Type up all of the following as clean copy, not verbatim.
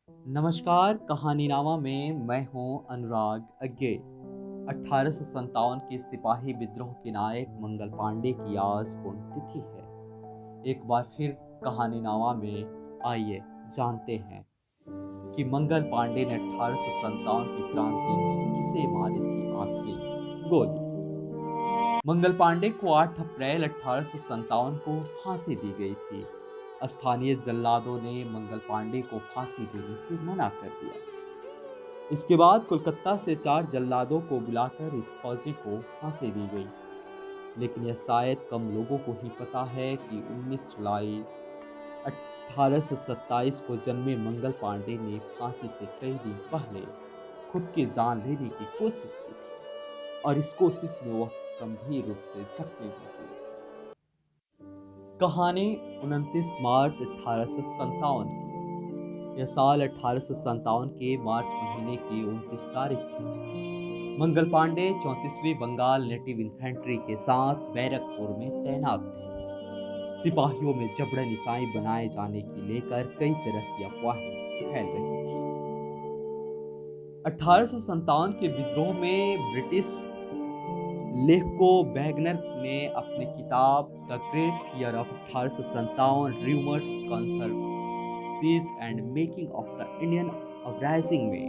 नमस्कार। कहानीनामा में मैं हूं अनुराग अज्ञे। 1857 के सिपाही विद्रोह के नायक मंगल पांडे की आज पुण्यतिथि है। एक बार फिर कहानीनामा में आइए जानते हैं कि मंगल पांडे ने 1857 की क्रांति में किसे मारी थी आखिरी गोली। मंगल पांडे को 8 अप्रैल 1857 को फांसी दी गई थी। स्थानीय जल्लादों ने मंगल पांडे को फांसी देने से मना कर दिया। इसके बाद कोलकाता से 4 जल्लादों को बुलाकर इस फौजी को फांसी दी गई। लेकिन यह शायद कम लोगों को ही पता है कि 19 जुलाई 1827 को जन्मे मंगल पांडे ने फांसी से कई दिन पहले खुद की जान लेने की कोशिश की थी और इस कोशिश में वह गंभीर रूप से जख्मी हो गई। कहानी 29 मार्च 1857 की। यह साल 1857 के मार्च महीने की 29 तारीख थी। मंगल पांडे 34वीं बंगाल नेटिव इन्फेंट्री के साथ बैरकपुर में तैनात थे। सिपाहियों में जबरन ईसाई बनाए जाने की लेकर कई तरह की अफवाहें फैल रही थी। 1857 के विद्रोह में ब्रिटिश लेखको वैगनर ने अपनी किताब the great fear of 1857 rumours conspiracies and making of the Indian uprising में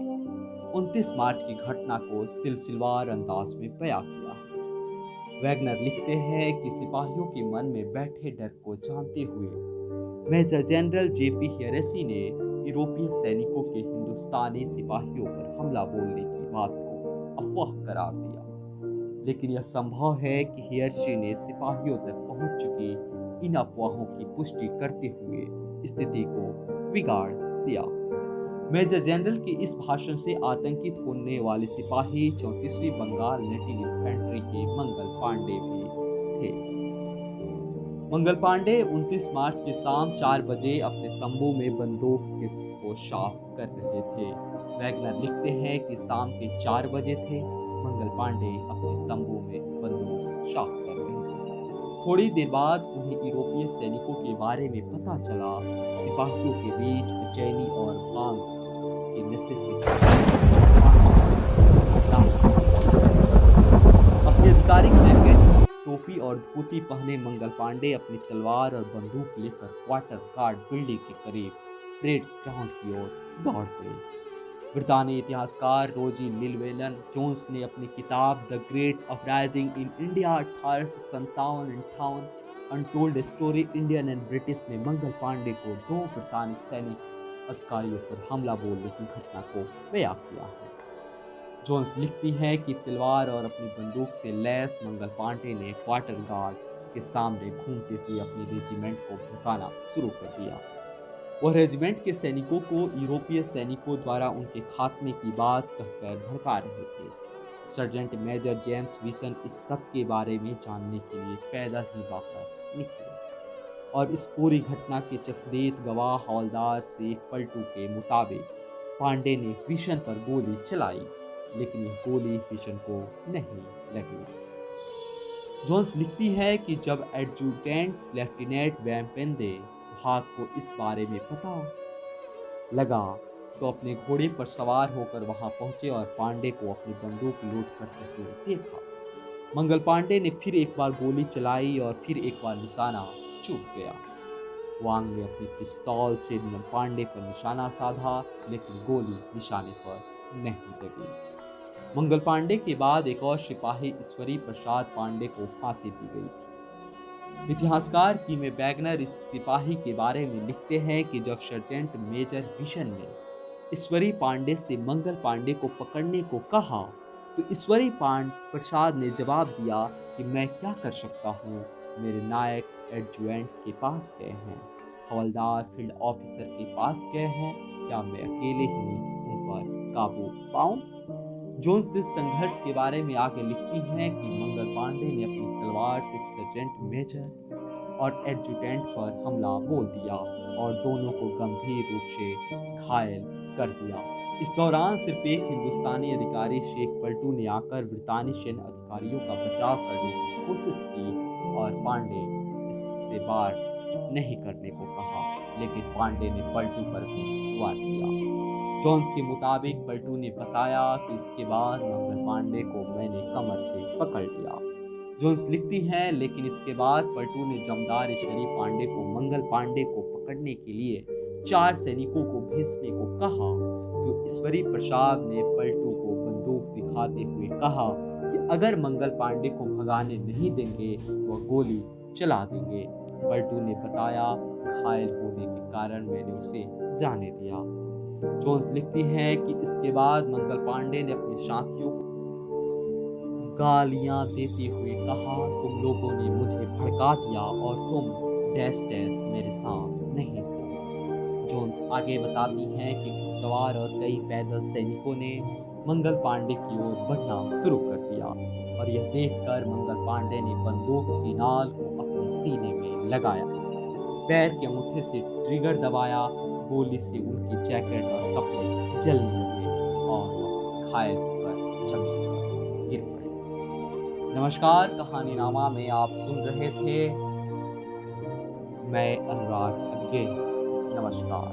29 मार्च की घटना को सिलसिलेवार अंदाज में बयां किया है। वैगनर लिखते हैं कि सिपाहियों के मन में बैठे डर को जानते हुए मेजर जनरल जेपी हेरेसी ने यूरोपीय सैनिकों के हिंदुस्तानी सिपाहियों पर हमला बोलने की बात को अफवाह करार दिया। लेकिन यह संभव है कि हेयरशी ने सिपाहियों तक पहुंच चुकी इन अफवाहों की पुष्टि करते हुए स्थिति को बिगाड़ दिया। मेजर जनरल के इस भाषण से आतंकित होने वाले सिपाही 34वीं बंगाल नेटिव इन्फेंट्री के मंगल पांडे भी थे। मंगल पांडे 29 मार्च की शाम 4 बजे अपने तंबू में बंदूक को साफ कर रहे थे। वैगनर लिखते हैं कि शाम के 4 बजे थे। मंगल पांडे अपने तंबू में बंदूक साफ कर रहे थे। थोड़ी देर बाद उन्हें यूरोपीय सैनिकों के बारे में पता चला। सिपाहियों के बीच बेचैनी और भांग के नशे से अपनी आधिकारिक जैकेट, टोपी और धोती पहने मंगल पांडे अपनी तलवार और बंदूक लेकर क्वार्टर गार्ड बिल्डिंग के करीब परेड ग्राउंड की ओर दौड़ गए। ब्रितानी इतिहासकार रोजी लिलवेलन जोन्स ने अपनी किताब the great uprising in India 1857 untold story Indian and British में मंगल पांडे को 2 ब्रितानी सैनिक अधिकारियों पर हमला बोलने की घटना को बयां किया है। जोन्स लिखती है कि तलवार और अपनी बंदूक से लैस मंगल पांडे ने क्वार्टर गार्ड के सामने घूमते हुए अपनी रेजिमेंट को भड़काना शुरू कर दिया। वह रेजिमेंट के सैनिकों को यूरोपीय सैनिकों द्वारा उनके खात्मे की बात कहकर भड़का रहे थे। सर्जेंट मेजर जेम्स विसन इस सब के बारे में जानने के लिए पैदल ही बाहर निकले और इस पूरी घटना के चश्मदीद गवाह हवलदार शेख पलटू के मुताबिक पांडे ने विशन पर गोली चलाई, लेकिन यह गोली विशन को नहीं लगी। जोन्स लिखती है कि जब एडजुटेंट लेफ्टिनेंट वैम्पेंदे भाग को इस बारे में पता लगा तो अपने घोड़े पर सवार होकर वहां पहुंचे और पांडे को अपनी बंदूक लूट करते हुए देखा। मंगल पांडे ने फिर एक बार गोली चलाई और फिर एक बार निशाना चूक गया। वांग ने अपनी पिस्तौल से मंगल पांडे पर निशाना साधा, लेकिन गोली निशाने पर नहीं लगी। मंगल पांडे के बाद एक और सिपाही ईश्वरी प्रसाद पांडे को फांसी दी गई थी। इतिहासकार कीमे वैगनर इस सिपाही के बारे में लिखते हैं कि जब सर्जेंट मेजर विशन ने ईश्वरी पांडे से मंगल पांडे को पकड़ने को कहा तो ईश्वरी प्रसाद ने जवाब दिया कि मैं क्या कर सकता हूँ, मेरे नायक एडजुटेंट के पास गए हैं, हवलदार फील्ड ऑफिसर के पास गए हैं, क्या मैं अकेले ही उन पर काबू पाऊं? जोन्स इस संघर्ष के बारे में आगे लिखती हैं कि मंगल पांडे ने अपनी तलवार से सर्जेंट मेजर और एडजुटेंट पर हमला बोल दिया और दोनों को गंभीर रूप से घायल कर दिया। इस दौरान सिर्फ एक हिंदुस्तानी अधिकारी शेख पलटू ने आकर ब्रितानी सैन्य अधिकारियों का बचाव करने की कोशिश की और पांडे इससे वार नहीं करने को कहा, लेकिन पांडे ने पलटू पर भी वार किया। जोन्स के मुताबिक पलटू ने बताया कि इसके बाद मंगल पांडे को मैंने कमर से पकड़ लिया। जोन्स लिखती हैं, लेकिन इसके बाद पलटू ने जमदार ईश्वरी पांडे को मंगल पांडे को पकड़ने के लिए 4 सैनिकों को भेजने को कहा। तो ईश्वरी प्रसाद ने पलटू को बंदूक दिखाते हुए कहा कि अगर मंगल पांडे को भगाने नहीं देंगे तो वह गोली चला देंगे। पलटू ने बताया, घायल होने के कारण मैंने उसे जाने दिया। जोन्स लिखती है कि इसके बाद मंगल पांडे ने अपने साथियों को गालियां देते हुए कहा, तुम लोगों ने मुझे भड़का दिया और तुम डैश डैश मेरे साथ नहीं हो। जोन्स आगे बताती हैं कि घुड़सवार और कई पैदल सैनिकों ने मंगल पांडे की ओर बढ़ना शुरू कर दिया और यह देखकर मंगल पांडे ने बंदूक की नाल को अपने सीने में लगाया, पैर के अंगूठे से ट्रिगर दबाया। गोली से उनकी जैकेट और कपड़े जलने लगे और वह घायल होकर जमीन पर गिर पड़े। नमस्कार, कहानीनामा में आप सुन रहे थे मैं अनुराग अज्ञे। नमस्कार।